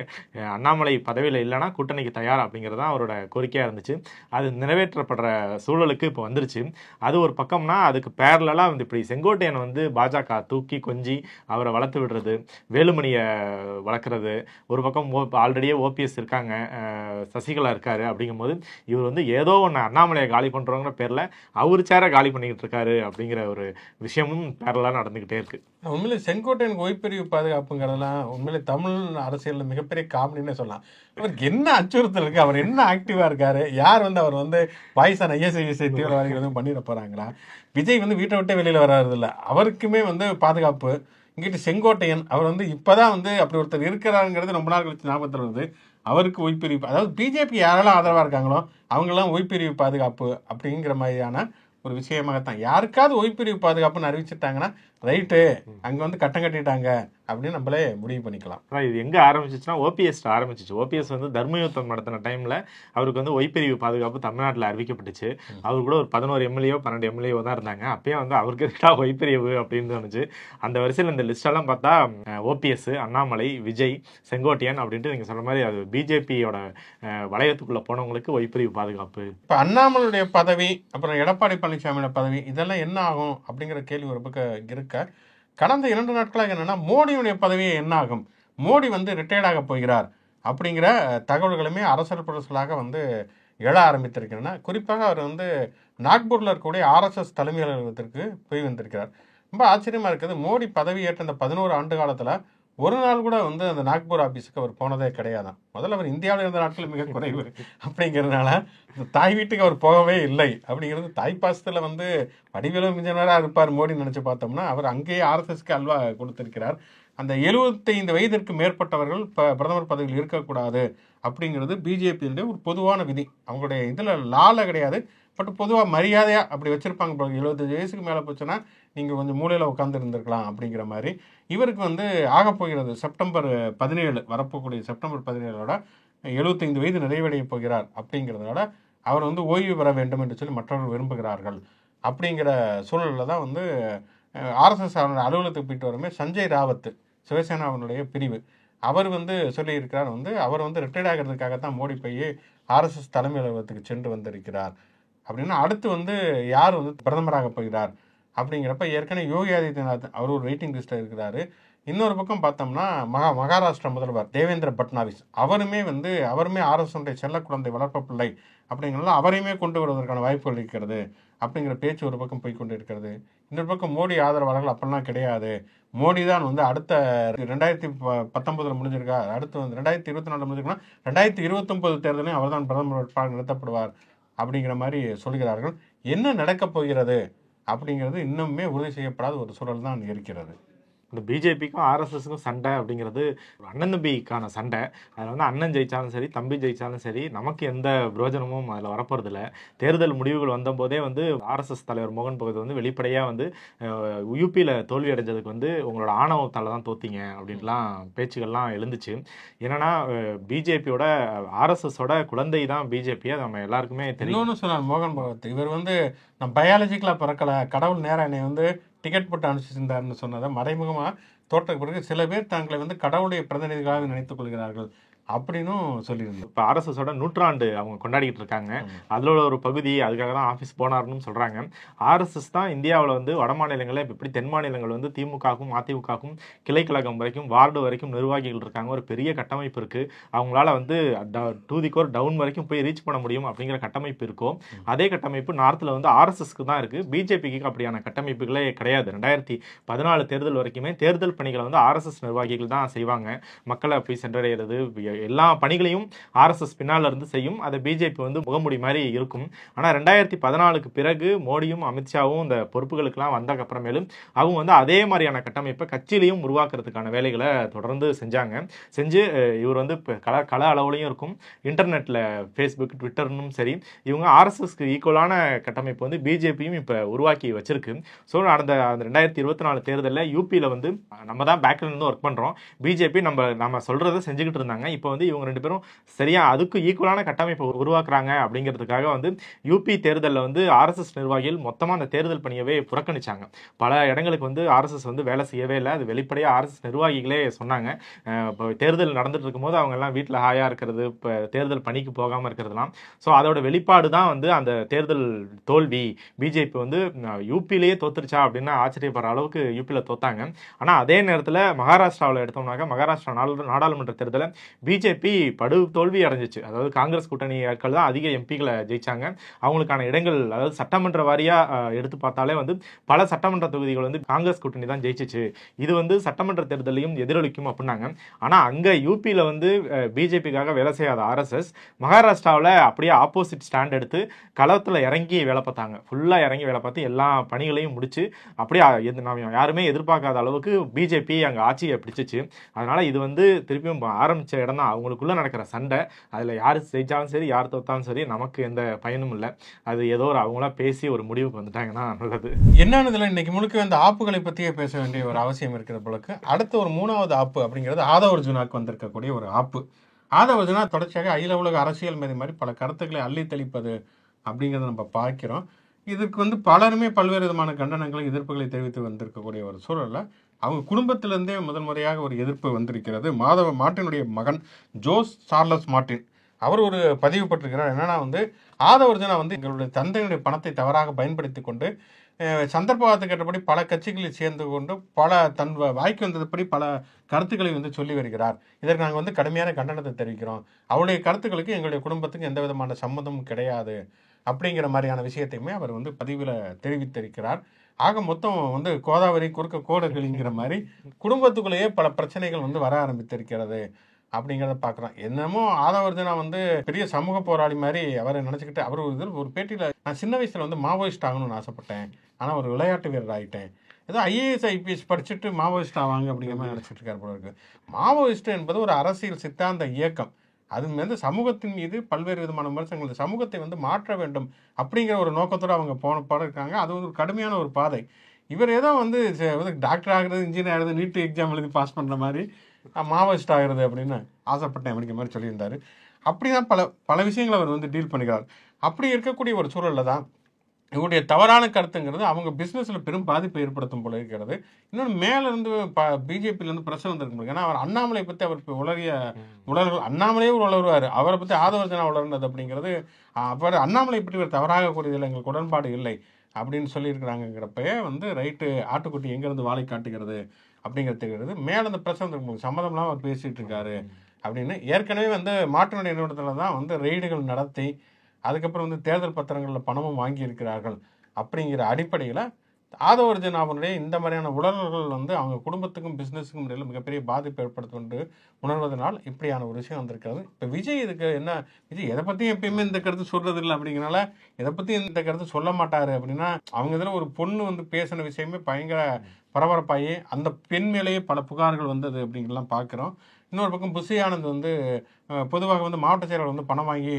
அண்ணாமலை பதவியில் இல்லைன்னா கூட்டணிக்கு தயார் அப்படிங்கிறது தான் அவரோட கோரிக்கையாக இருந்துச்சு. அது நிறைவேற்றப்படுற சூழலுக்கு இப்போ வந்துருச்சு. அது ஒரு பக்கம்னா, அதுக்கு பேரலா வந்து இப்படி செங்கோட்டையன் வந்து பாஜக தூக்கி கொஞ்சி அவரை வளர்த்து விடுறது, வேலுமணியை வளர்க்குறது, ஒரு பக்கம் ஆல்ரெடியே ஓபிஎஸ் இருக்காங்க, சசிகலா இருக்காரு. அப்படிங்கும்போது இவர் வந்து ஏதோ ஒன்று அண்ணாமலையை காலி பண்ணுறோங்கிற பேரில் அவர் சேர காலி பண்ணிக்கிட்டு இருக்காரு அப்படிங்கிற ஒரு விஷயமும் பேரலாக நடந்துக்கிட்டே இருக்கு. உண்மையிலே செங்கோட்டையனுக்கு ஓய்பிரிவு பாதுகாப்புங்கிறதெல்லாம் உண்மையிலே தமிழ் அரசியலில் மிகப்பெரிய காமெடினே சொல்லலாம். அவருக்கு என்ன அச்சுறுத்தல் இருக்கு? அவர் என்ன ஆக்டிவா இருக்காரு? யார் வந்து அவர் வந்து பாய்சான் ஐஎஸ்ஐஎஸ்ஐ தீவிரவாதிகள் எதுவும் பண்ணிட போறாங்களா? விஜய் வந்து வீட்டை விட்டே வெளியில வர்றது இல்லை, அவருக்குமே வந்து பாதுகாப்பு. இங்கிட்டு செங்கோட்டையன் அவர் வந்து இப்பதான் வந்து அப்படி ஒருத்தர் இருக்கிறாருங்கிறது ரொம்ப நாள் கழிச்சு ஞாபகத்தில் வருது. அவருக்கு ஓய்பிரிவு, அதாவது பிஜேபி யாரெல்லாம் ஆதரவா இருக்காங்களோ அவங்கெல்லாம் ஓய்பிரிவு பாதுகாப்பு அப்படிங்கிற மாதிரியான ஒரு விஷயமாகத்தான். யாருக்காவது ஓய்பிரிவு பாதுகாப்புன்னு அறிவிச்சிட்டாங்கன்னா ரைட்டு அங்க வந்து கட்டம் கட்டிட்டாங்க அப்படின்னு நம்மளே முடிவு பண்ணிக்கலாம். இது எங்க ஆரம்பிச்சிச்சுன்னா ஓபிஎஸ் ஆரம்பிச்சிச்சு. ஓபிஎஸ் வந்து தர்மயுத்தம் நடத்தின டைம்ல அவருக்கு வந்து ஒய்பிரிவு பாதுகாப்பு தமிழ்நாட்டில் அறிவிக்கப்பட்டுச்சு. அவர் கூட ஒரு 11 எம்எல்ஏ 12 எம்எல்ஏ தான் இருந்தாங்க. அப்பயே வந்து அவருக்கு இருக்கா ஒய்பிரிவு அப்படின்னு தோணுச்சு. அந்த வரிசையில் இந்த லிஸ்ட் எல்லாம் பார்த்தா ஓபிஎஸ், அண்ணாமலை, விஜய், செங்கோட்டையன் அப்படின்ட்டு நீங்க சொன்ன மாதிரி அது பிஜேபியோட வளையத்துக்குள்ள போனவங்களுக்கு ஒய்பிரிவு பாதுகாப்பு. இப்ப அண்ணாமலையுடைய பதவி, அப்புறம் எடப்பாடி பழனிசாமியோட பதவி, இதெல்லாம் என்ன ஆகும் அப்படிங்கிற கேள்வி ஒரு பக்கம் இருக்க, கடந்த 2 நாட்களாக என்னன்னா மோடியுடைய பதவியை என்ன ஆகும், மோடி வந்து ரிட்டையர்ட் ஆக போகிறார் அப்படிங்கிற தகவல்களுமே அரசல் புரசலாக வந்து எழ ஆரம்பித்திருக்கிறேன்னா, குறிப்பாக அவர் வந்து நாக்பூரில் இருக்கக்கூடிய ஆர்எஸ்எஸ் தலைமை அலுவலகத்திற்கு போய் வந்திருக்கிறார். ரொம்ப ஆச்சரியமா இருக்குது. மோடி பதவி ஏற்ற இந்த 11 ஆண்டு காலத்தில் ஒரு நாள் கூட வந்து அந்த நாக்பூர் ஆஃபீஸுக்கு அவர் போனதே கிடையாதான். முதல்ல அவர் இந்தியாவில் இருந்த நாட்கள் மிக குறைவு அப்படிங்கிறதுனால இந்த தாய் வீட்டுக்கு அவர் போகவே இல்லை அப்படிங்கிறது. தாய் பாசத்தில் வந்து வடிவேலு இன்ஜினியராக இருப்பார் மோடின்னு நினச்சி பார்த்தோம்னா, அவர் அங்கேயே ஆர்எஸ்எஸ்க்கு அல்வா கொடுத்திருக்கிறார். அந்த 75 வயதிற்கு மேற்பட்டவர்கள் பிரதமர் பதவியில் இருக்கக்கூடாது அப்படிங்கிறது பிஜேபியினுடைய ஒரு பொதுவான விதி. அவங்களுடைய இதில் லால கிடையாது, பட் பொதுவாக மரியாதையாக அப்படி வச்சுருப்பாங்க. 75 வயசுக்கு மேலே போச்சுன்னா நீங்கள் கொஞ்சம் மூலையில் உட்காந்து இருந்திருக்கலாம் அப்படிங்கிற மாதிரி. இவருக்கு வந்து ஆகப்போகிறது செப்டம்பர் 17 வரப்போக்கூடிய செப்டம்பர் 17 75 வயது நிறைவடைய போகிறார். அப்படிங்கிறதுனால அவர் வந்து ஓய்வு பெற வேண்டும் என்று சொல்லி மற்றவர்கள் விரும்புகிறார்கள். அப்படிங்கிற சூழலில் தான் வந்து ஆர்எஸ்எஸ் அலுவலகத்துக்கு போயிட்டு வரமே சஞ்சய் ராவத், சிவசேனாவினுடைய பிரிவு, அவர் வந்து சொல்லியிருக்கிறார் வந்து அவர் வந்து ரிட்டையர்ட் ஆகிறதுக்காகத்தான் மோடி போய் ஆர்எஸ்எஸ் தலைமை அலுவலகத்துக்கு சென்று வந்திருக்கிறார். அப்படின்னா அடுத்து வந்து யார் வந்து பிரதமராக போகிறார் அப்படிங்கிறப்ப ஏற்கனவே யோகி ஆதித்யநாத் அவர் ஒரு வெயிட்டிங் லிஸ்ட்டில் இருக்கிறாரு. இன்னொரு பக்கம் பார்த்தோம்னா மகாராஷ்டிரா முதல்வர் தேவேந்திர பட்னாவிஸ் அவருமே ஆர்எஸ்எஸ் செல்ல குழந்தை வளர்ப்பு பிள்ளை அப்படிங்கிறதுல அவரையுமே கொண்டு வருவதற்கான வாய்ப்புகள் இருக்கிறது அப்படிங்கிற பேச்சு ஒரு பக்கம் போய்கொண்டு இருக்கிறது. இன்னொரு பக்கம் மோடி ஆதரவாளர்கள் அப்படிலாம் கிடையாது, மோடி தான் வந்து அடுத்த 2019 முடிஞ்சிருக்கா, அடுத்து வந்து 2024 முடிஞ்சிருக்கா, 2029 தேர்தலையும் அவர் தான் பிரதமர் வேட்பாளர் நிறுத்தப்படுவார் அப்படிங்கிற மாதிரி சொல்கிறார்கள். என்ன நடக்கப் போகிறது அப்படிங்கிறது இன்னுமே உறுதி செய்யப்படாத ஒரு சூழல் தான் இருக்கிறது. இந்த பிஜேபிக்கும் ஆர்எஸ்எஸ்க்கும் சண்டை அப்படிங்கிறது ஒரு அண்ணன் தம்பிக்கான சண்டை. அதில் வந்து அண்ணன் ஜெயிச்சாலும் சரி, தம்பி ஜெயிச்சாலும் சரி, நமக்கு எந்த பிரயோஜனமும் அதில் வரப்போறதில்ல. தேர்தல் முடிவுகள் வந்தபோதே வந்து ஆர்எஸ்எஸ் தலைவர் மோகன் பகவத் வந்து வெளிப்படையாக வந்து யூபியில் தோல்வி அடைஞ்சதுக்கு வந்து உங்களோட ஆணவத்தால் தான் தோத்தீங்க அப்படின்லாம் பேச்சுகள்லாம் எழுந்துச்சு. என்னன்னா பிஜேபியோட ஆர்எஸ்எஸோட குழந்தை தான் பிஜேபி, அது நம்ம எல்லாருக்குமே தெரியும். இன்னொன்று சொன்னார் மோகன் பகவத், இவர் வந்து நான் பயாலஜிக்கலாக பிறக்கலை, கடவுள் நேரம் என்னை வந்து டிக்கெட் போட்டு அனுப்பிச்சிருந்தாருன்னு சொன்னதை மறைமுகமாக தோற்ற பிறகு சில பேர் தங்களை வந்து கடவுளுடைய பிரதிநிதிகளாக நினைத்துக் கொள்கிறார்கள் அப்படின்னும் சொல்லியிருந்தோம். இப்போ ஆர்எஸ்எஸோட 100ஆண்டு அவங்க கொண்டாடிக்கிட்டு இருக்காங்க. அதில் ஒரு பகுதி அதுக்காக தான் ஆஃபீஸ் போனார்னு சொல்கிறாங்க. ஆர்எஸ்எஸ் தான் இந்தியாவில் வந்து வட மாநிலங்களில் இப்போ எப்படி தென் மாநிலங்கள் வந்து திமுகவுக்கும் அதிமுகவுக்கும் கிளை கழகம் வரைக்கும் வார்டு வரைக்கும் நிர்வாகிகள் இருக்காங்க, ஒரு பெரிய கட்டமைப்பு இருக்குது, அவங்களால வந்து டு தி கோர் டவுன் வரைக்கும் போய் ரீச் பண்ண முடியும் அப்படிங்கிற கட்டமைப்பு இருக்கும். அதே கட்டமைப்பு நார்த்தில் வந்து ஆர்எஸ்எஸ்க்கு தான் இருக்குது, பிஜேபிக்கு அப்படியான கட்டமைப்புகளே கிடையாது. 2014 தேர்தல் வரைக்குமே தேர்தல் பணிகளை வந்து ஆர்எஸ்எஸ் நிர்வாகிகள் தான் செய்வாங்க. மக்களை போய் சென்றடைகிறது எல்லா பணிகளையும் ஆர்எஸ்எஸ் பின்னால் இருந்து செய்யும். அதை பிஜேபி வந்து முகமுடி மாதிரி இருக்கும். ஆனால் 2014க்கு பிறகு மோடியும் அமித்ஷாவும் இந்த பொறுப்புகளுக்கெல்லாம் வந்ததுக்கு அப்புறமேலும் அவங்க வந்து அதே மாதிரியான கட்டமைப்பை கட்சியிலையும் உருவாக்குறதுக்கான வேலைகளை தொடர்ந்து செஞ்சு இவர் வந்து கள அளவுலையும் இருக்கும். இன்டர்நெட்டில் ஃபேஸ்புக் ட்விட்டர்னும் சரி, இவங்க ஆர்எஸ்எஸ்க்கு ஈக்குவலான கட்டமைப்பு வந்து பிஜேபியும் இப்போ உருவாக்கி வச்சிருக்கு. ஸோ அந்த 2024 தேர்தலில் யூபியில் வந்து நம்ம தான் பேக்ல இருந்து ஒர்க் பண்ணுறோம், பிஜேபி நம்ம சொல்றதை செஞ்சுக்கிட்டு இருந்தாங்க. இப்போ வந்து இவங்க 2 பேரும் சரியா அதுக்கு ஈக்குவலான கட்டமைப்பை உருவாக்குறாங்க அப்படிங்கிறதுக்காக வந்து யூபி தேர்தலில் வந்து ஆர்எஸ்எஸ் நிர்வாகிகள் மொத்தமாக அந்த தேர்தல் பணியவே புறக்கணிச்சாங்க. பல இடங்களுக்கு வந்து ஆர்எஸ்எஸ் வந்து வேலை செய்யவே இல்லை. அது வெளிப்படையாக ஆர்எஸ்எஸ் நிர்வாகிகளே சொன்னாங்க. இப்போ தேர்தல் நடந்துட்டு இருக்கும்போது அவங்க எல்லாம் வீட்டில் ஹாயாக இருக்கிறது, இப்போ தேர்தல் பணிக்கு போகாமல் இருக்கிறதுலாம். ஸோ அதோட வெளிப்பாடு தான் வந்து அந்த தேர்தல் தோல்வி. பிஜேபி வந்து யூபியிலேயே தோத்துருச்சா அப்படின்னு ஆச்சரியப்படுற அளவுக்கு யூபியில் தோத்தாங்க. ஆனால் அதே நேரத்தில் மகாராஷ்டிராவில் எடுத்தோம்னாக்க மகாராஷ்டிரா நாடாளுமன்ற தேர்தலில் பிஜேபி படு தோல்வி அடைஞ்சிச்சு. அதாவது காங்கிரஸ் கூட்டணி ஆட்கள் தான் அதிக எம்பிகளை ஜெயிச்சாங்க. அவங்களுக்கான இடங்கள் அதாவது சட்டமன்ற வாரியா எடுத்து பார்த்தாலே வந்து பல சட்டமன்ற தொகுதிகள் வந்து காங்கிரஸ் கூட்டணி தான் ஜெயிச்சிச்சு. இது வந்து சட்டமன்ற தேர்தலையும் எதிரொலிக்கும் அப்படின்னாங்க. ஆனால் அங்கே யூபியில் வந்து பிஜேபிக்காக வேலை செய்யாத ஆர்எஸ்எஸ் மகாராஷ்டிராவில் அப்படியே ஆப்போசிட் ஸ்டாண்ட் எடுத்து களத்தில் இறங்கி வேலை பார்த்தாங்க. ஃபுல்லாக இறங்கி வேலை பார்த்து எல்லா பணிகளையும் முடிச்சு அப்படியே நாம் யாருமே எதிர்பார்க்காத அளவுக்கு பிஜேபி அங்கே ஆட்சியை பிடிச்சிச்சு. அதனால இது வந்து திருப்பியும் ஆரம்பித்த இடம் அதெல்லாம் அவங்களுக்குள்ள நடக்கிற சண்டை, அதில் யார் ஜெயிச்சாலும் சரி யார் தோத்தாலும் சரி நமக்கு எந்த பயனும் இல்லை. அது ஏதோ ஒரு அவங்களா பேசி ஒரு முடிவுக்கு வந்துட்டாங்கன்னா நல்லது. என்னன்னு இன்னைக்கு முழுக்க இந்த ஆப்புகளை பற்றியே பேச வேண்டிய ஒரு அவசியம் இருக்கிற போலக்கு. அடுத்த ஒரு 3வது ஆப்பு அப்படிங்கிறது ஆதவர்ஜுனாக்கு வந்திருக்கக்கூடிய ஒரு ஆப்பு. ஆதவர்ஜுனா தொடர்ச்சியாக அகில உலக அரசியல் மீது மாதிரி பல கருத்துக்களை அள்ளி தெளிப்பது அப்படிங்கிறத நம்ம பார்க்கிறோம். இதுக்கு பலருமே பல்வேறு விதமான கண்டனங்களை எதிர்ப்புகளை தெரிவித்து வந்திருக்கக்கூடிய ஒரு சூழல்ல அவங்க குடும்பத்திலிருந்தே முதல் முறையாக ஒரு எதிர்ப்பு வந்திருக்கிறது. மார்ட்டினுடைய மகன் ஜோஸ் சார்லஸ் மார்ட்டின் அவர் ஒரு பதிவு பட்டிருக்கிறார். என்னன்னா ஆதவர்ஜுனா எங்களுடைய தந்தையினுடைய பணத்தை தவறாக பயன்படுத்தி கொண்டு சந்தர்ப்பவாதத்துக்கு ஏற்றபடி பல கட்சிகளில் சேர்ந்து கொண்டு பல தன் வாய்க்கு வந்ததுபடி பல கருத்துக்களை சொல்லி வருகிறார். இதற்கு நாங்கள் கடுமையான கண்டனத்தை தெரிவிக்கிறோம். அவருடைய கருத்துக்களுக்கு எங்களுடைய குடும்பத்துக்கு எந்த விதமான சம்மதமும் கிடையாது அப்படிங்கிற மாதிரியான விஷயத்தையுமே அவர் பதிவில் தெரிவித்திருக்கிறார். ஆக மொத்தம் கோதாவரி குறுக்க கோடர்களிங்கிற மாதிரி குடும்பத்துக்குள்ளேயே பல பிரச்சனைகள் வர ஆரம்பித்திருக்கிறது அப்படிங்கிறத பார்க்குறோம். என்னமோ ஆதவர்ஜுனா பெரிய சமூக போராளி மாதிரி அவரை நினச்சிக்கிட்டு அவர் ஒரு பேட்டியில் நான் சின்ன வயசில் மாவோயிஸ்ட் ஆகணும்னு ஆசைப்பட்டேன், ஆனால் ஒரு விளையாட்டு வீரர் ஆகிட்டேன், ஏதோ ஐஏஎஸ் ஐபிஎஸ் படிச்சுட்டு மாவோயிஸ்ட் ஆவாங்க அப்படிங்கிற மாதிரி நினச்சிட்டு இருக்காரு போல இருக்கு. மாவோயிஸ்ட் என்பது ஒரு அரசியல் சித்தாந்த இயக்கம். அது சமூகத்தின் மீது பல்வேறு விதமான விமர்சனங்கள், சமூகத்தை மாற்ற வேண்டும் அப்படிங்கிற ஒரு நோக்கத்தோடு அவங்க போன இருக்காங்க. அது ஒரு கடுமையான ஒரு பாதை. இவர் ஏதோ டாக்டர் ஆகிறது, இன்ஜினியர் ஆகிறது, நீட் எக்ஸாம் எழுதி பாஸ் பண்ணுற மாதிரி மாவோயிஸ்ட் ஆகிறது அப்படின்னு ஆசைப்பட்டேன் அப்படிங்கிற மாதிரி சொல்லியிருந்தாரு. அப்படிதான் பல பல விஷயங்களை அவர் டீல் பண்ணிக்கிறார். அப்படி இருக்கக்கூடிய ஒரு சூழலில் தான் இவருடைய தவறான கருத்துங்கிறது அவங்க பிஸ்னஸில் பெரும் பாதிப்பை ஏற்படுத்தும் போல இருக்கிறது. இன்னொன்று மேலேருந்து பிஜேபியிலேருந்து பிரச்சனை வந்துருக்கு. ஏன்னா அவர் அண்ணாமலை பற்றி அவர் உளறிய உலர்கள் அண்ணாமலையே ஒரு உளருவார், அவரை பற்றி ஆதவர்ஜுனா உளர்ந்தது அப்படிங்கிறது அவர் அண்ணாமலை பற்றி ஒரு தவறாக கூறியதில் எங்களுக்கு உடன்பாடு இல்லை அப்படின்னு சொல்லியிருக்கிறாங்கிறப்பயே ரைட்டு ஆட்டுக்குட்டி எங்கேருந்து வாழை காட்டுகிறது அப்படிங்கிறது தெரிகிறது. மேலே அந்த பிரச்சனை சம்மதம்லாம் அவர் பேசிகிட்டு இருக்காரு அப்படின்னு. ஏற்கனவே மாட்டினுடைய நிறுவனத்தில் தான் ரெய்டுகள் நடத்தி அதுக்கப்புறம் தேர்தல் பத்திரங்களில் பணமும் வாங்கியிருக்கிறார்கள் அப்படிங்கிற அடிப்படையில் ஆதவர்ஜுனாவுடைய இந்த மாதிரியான உணர்வுகள் அவங்க குடும்பத்துக்கும் பிஸ்னஸுக்கும் இடையில் மிகப்பெரிய பாதிப்பு ஏற்படுத்தும் என்று உணர்வதனால் இப்படியான ஒரு விஷயம் வந்திருக்கிறது. இப்போ விஜய் இதுக்கு என்ன, விஜய் எதை பற்றியும் எப்பயுமே இந்த கருத்து சொல்றது இல்லை அப்படிங்கிறனால எதை பற்றியும் இந்த கருத்து சொல்ல மாட்டாரு அப்படின்னா அவங்க இதில் ஒரு பொண்ணு பேசின விஷயமே பயங்கர பரபரப்பாகி அந்த பெண் மேலேயே பல புகார்கள் வந்தது அப்படிங்கிறலாம் பார்க்குறோம். இன்னொரு பக்கம் புஷி ஆனந்த் பொதுவாக மாவட்ட செயலாளர் பணம் வாங்கி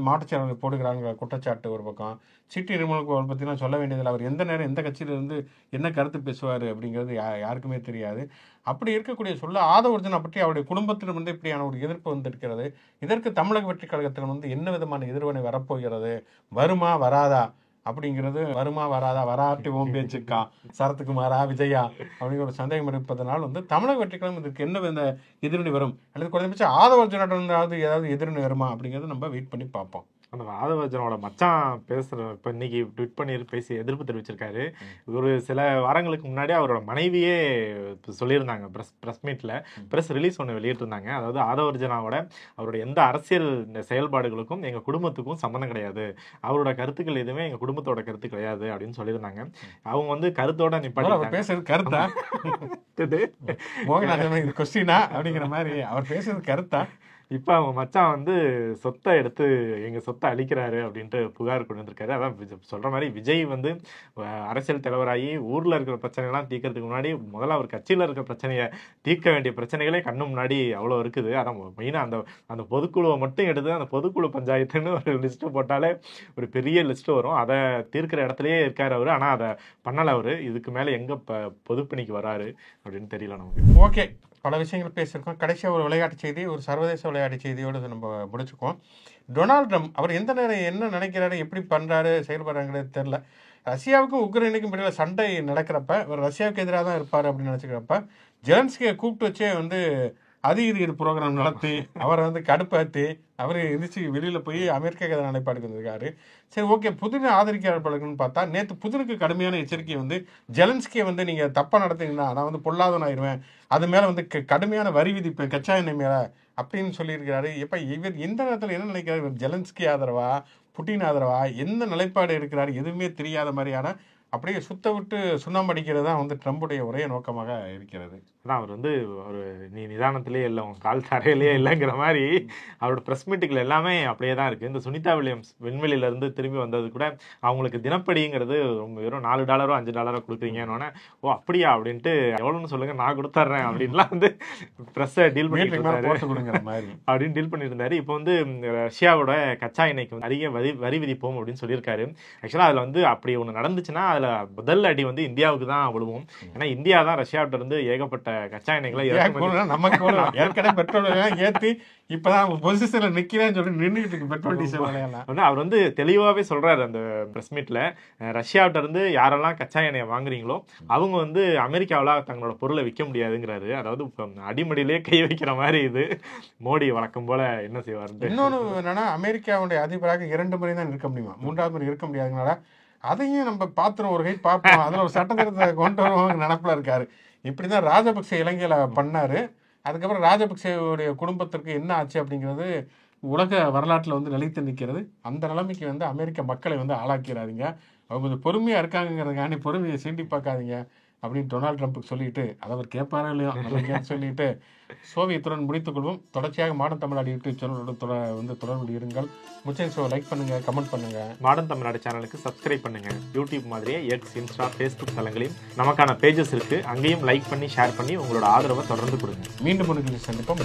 மாவட்ட செயலாளர் போடுகிறாங்க குற்றச்சாட்டு ஒரு பக்கம். சிட்டி நிர்மல்குமார் பற்றிலாம் சொல்ல வேண்டியதில்லை, அவர் எந்த நேரம் எந்த கட்சியிலிருந்து என்ன கருத்து பேசுவார் அப்படிங்கிறது யாருக்குமே தெரியாது. அப்படி இருக்கக்கூடிய சொல்ல ஆதவர்ஜுனா பற்றி அவருடைய குடும்பத்திடம் இப்படியான ஒரு எதிர்ப்பு வந்திருக்கிறது. இதற்கு தமிழக வெற்றி கழகத்தில் என்ன விதமான எதிர்வினை வரப்போகிறது, வருமா வராதா அப்படிங்கிறது, வருமா வராதா, வராட்டி ஓம் பேச்சுக்கா சரத்குமாரா விஜயா அப்படிங்கிற ஒரு சந்தேகம் இருப்பதனால் தமிழக வெற்றிக்கழகம் இதற்கு என்ன எதிரணி வரும் அல்லது குறைந்தபட்சம் ஆதவர்ஜுனாவது ஏதாவது எதிரணி வருமா அப்படிங்கிறத நம்ம வெயிட் பண்ணி பார்ப்போம். அந்த ஆதவர்ஜுனோட மச்சான் பேசுற இப்போ இன்னைக்கு ட்விட் பண்ணி பேசி எதிர்ப்பு தெரிவிச்சிருக்காரு. ஒரு சில வாரங்களுக்கு முன்னாடி அவரோட மனைவியே சொல்லியிருந்தாங்க ப்ரெஸ் மீட்டில், ப்ரெஸ் ரிலீஸ் ஒன்று வெளியிட்டிருந்தாங்க. அதாவது ஆதவர்ஜுனாவோட அவரோட எந்த அரசியல் செயல்பாடுகளுக்கும் எங்கள் குடும்பத்துக்கும் சம்மந்தம் கிடையாது, அவரோட கருத்துக்கள் எதுவுமே எங்கள் குடும்பத்தோட கருத்து கிடையாது அப்படின்னு சொல்லியிருந்தாங்க. அவங்க கருத்தோட நிப்பாட்டி பேசுறது கருத்தா மோகன் கொஸ்டினா அப்படிங்கிற மாதிரி அவர் பேசுறது கருத்தா. இப்போ அவங்க மச்சான் சொத்தை எடுத்து எங்கள் சொத்தை அழிக்கிறாரு அப்படின்ட்டு புகார் கொண்டு வந்திருக்காரு. அதான் சொல்கிற மாதிரி விஜய் அரசியல் தலைவராகி ஊரில் இருக்கிற பிரச்சனைகள்லாம் தீர்க்கறதுக்கு முன்னாடி முதல்ல அவர் கட்சியில் இருக்கிற பிரச்சனையை தீர்க்க வேண்டிய பிரச்சனைகளே கண்ணு முன்னாடி அவ்வளோ இருக்குது. அதான் மெயினாக அந்த பொதுக்குழுவை மட்டும் எடுத்து அந்த பொதுக்குழு பஞ்சாயத்துன்னு ஒரு லிஸ்ட்டு போட்டாலே ஒரு பெரிய லிஸ்ட்டு வரும். அதை தீர்க்கிற இடத்துலையே இருக்கார் அவர். ஆனால் அதை பண்ணலை அவர். இதுக்கு மேலே எங்கே பொதுப்பணிக்கு வராரு அப்படின்னு தெரியல நமக்கு. ஓகே, பல விஷயங்கள் பேசியிருக்கோம். கடைசியாக ஒரு விளையாட்டு செய்தி, ஒரு சர்வதேச விளையாட்டு செய்தியோடு நம்ம முடிச்சுக்குவோம். டொனால்ட் ட்ரம்ப் அவர் எந்த நேரம் என்ன நினைக்கிறாரு, எப்படி பண்ணுறாரு, செயல்படுறாங்கிறது தெரில. ரஷ்யாவுக்கும் உக்ரைனுக்கும் இடையில சண்டை நடக்கிறப்ப இவர் ரஷ்யாவுக்கு எதிராக தான் இருப்பார் அப்படின்னு நினச்சிக்கிறப்ப ஜெலன்ஸ்கியை கூப்பிட்டு வச்சே அதிகரிக்கிற ப்ரோக்ராம் நடத்தி அவரை கடுப்பாற்றி அவர் எதிர்த்து வெளியில் போய் அமெரிக்கா எதிரான நிலைப்பாடுக்கு வந்திருக்காரு. சரி, ஓகே, புதினை ஆதரிக்கிறார்களுன்னு பார்த்தா நேற்று புதினுக்கு கடுமையான எச்சரிக்கை ஜெலன்ஸ்கியை நீங்கள் தப்பாக நடத்திங்கன்னா நான் பொல்லாதவன் ஆயிடுவேன், அது மேலே கடுமையான வரி விதிப்பேன் கச்சா எண்ணெய் மேலே அப்படின்னு சொல்லியிருக்கிறாரு. இப்போ இவர் எந்த நேரத்தில் என்ன நினைக்கிறார், இவர் ஜெலன்ஸ்கி ஆதரவா புட்டின் ஆதரவா எந்த நிலைப்பாடு இருக்கிறாரு எதுவுமே தெரியாத மாதிரியான அப்படியே சுத்த விட்டு சுண்ணாம்பு அடிக்கிறது தான் வந்து ட்ரம்புடைய ஒரே நோக்கமாக இருக்கிறது. அதான் அவர் வந்து ஒரு நீ நிதானத்திலே இல்லை, உன் கால் தரையிலேயே இல்லைங்கிற மாதிரி அவரோட ப்ரெஸ் மீட்டுகள் எல்லாமே அப்படியே தான் இருக்குது. இந்த சுனிதா வில்லியம்ஸ் விண்வெளியிலேருந்து திரும்பி வந்தது கூட அவங்களுக்கு தினப்படிங்கிறது ரொம்ப வெறும் $4 $5 கொடுக்குறீங்கன்னு, ஓ அப்படியா அப்படின்ட்டு எவ்வளோன்னு சொல்லுங்கள் நான் கொடுத்துட்றேன் அப்படின்லாம் வந்து ப்ரெஸ்ஸை டீல் பண்ணிட்டு அப்படின்னு டீல் பண்ணியிருந்தாரு. இப்போ வந்து ரஷ்யாவோட கச்சா எண்ணெய்க்கு வந்து அதிக வரி விதிப்போம் அப்படின்னு சொல்லியிருக்காரு. ஆக்சுவலாக அதில் வந்து அப்படி ஒன்று நடந்துச்சுன்னா அதில் முதல் அடி வந்து இந்தியாவுக்கு தான் விழுவும். ஏன்னா இந்தியா தான் ரஷ்யாவிட்ட இருந்து ஏகப்பட்ட கச்சா எண்ணெய்களை நமக்கு ஏற்கனவே பெட்ரோல் ஏற்றி இப்பதான் பொசிஷன்ல நிக்கிறேன்னு சொல்லி நின்றுட்டு இருக்கு பெட்ரோல் டீசல் விலையெல்லாம். அவர் வந்து தெளிவாகவே சொல்றாரு அந்த பிரஸ் மீட்ல, ரஷ்யாவிட்ட இருந்து யாரெல்லாம் கச்சா எண்ணெயை வாங்குறீங்களோ அவங்க வந்து அமெரிக்காவில் தங்களோட பொருளை விற்க முடியாதுங்கிறாரு. அதாவது அடிமடியிலே கை வைக்கிற மாதிரி இது மோடி வழக்கம் போல என்ன செய்வார். இன்னொன்று என்னன்னா, அமெரிக்காவுடைய அதிபராக 2 முறை தான் இருக்க முடியுமா, 3வது முறை இருக்க முடியாதுனால அதையும் நம்ம பாத்திரம் ஒரு கை பார்ப்போம், அதில் ஒரு சட்டத்திட்டத்தை கொண்டு வருவாங்க நினப்பில் இருக்காரு. இப்படிதான் ராஜபக்சே இலங்கையில் பண்ணாரு. அதுக்கப்புறம் ராஜபக்சேவுடைய குடும்பத்திற்கு என்ன ஆச்சு அப்படிங்கிறது உலக வரலாற்றில் வந்து நிலைத்து நிற்கிறது. அந்த நிலைமைக்கு வந்து அமெரிக்க மக்களை வந்து ஆளாக்கிறாதீங்க, அவங்க கொஞ்சம் பொறுமையாக இருக்காங்கிறதுக்காண்டி பொறுமையை சீண்டி பார்க்காதீங்க அப்படின்னு டொனால்டு ட்ரம்ப்புக்கு சொல்லிட்டு, அதை அவர் கேட்பாரோ இல்லையோ அதை சொல்லிட்டு சோவியத்துடன் முடித்துக் கொள்வோம். தொடர்ச்சியாக மாடர்ன் தமிழ்நாடு யூடியூப் சேனலோட வந்து தொடர்பு இருங்கள். முச்சை ஷோ லைக் பண்ணுங்க, கமெண்ட் பண்ணுங்க. மாடர்ன் தமிழ்நாடு சேனலுக்கு சப்ஸ்கிரைப் பண்ணுங்க. யூடியூப் மாதிரியே எக்ஸ், இன்ஸ்டா, ஃபேஸ்புக் தளங்களையும் நமக்கான பேஜஸ் இருக்கு, அங்கேயும் லைக் பண்ணி ஷேர் பண்ணி உங்களோட ஆதரவை தொடர்ந்து கொடுங்க. மீண்டும் சந்திப்போம்.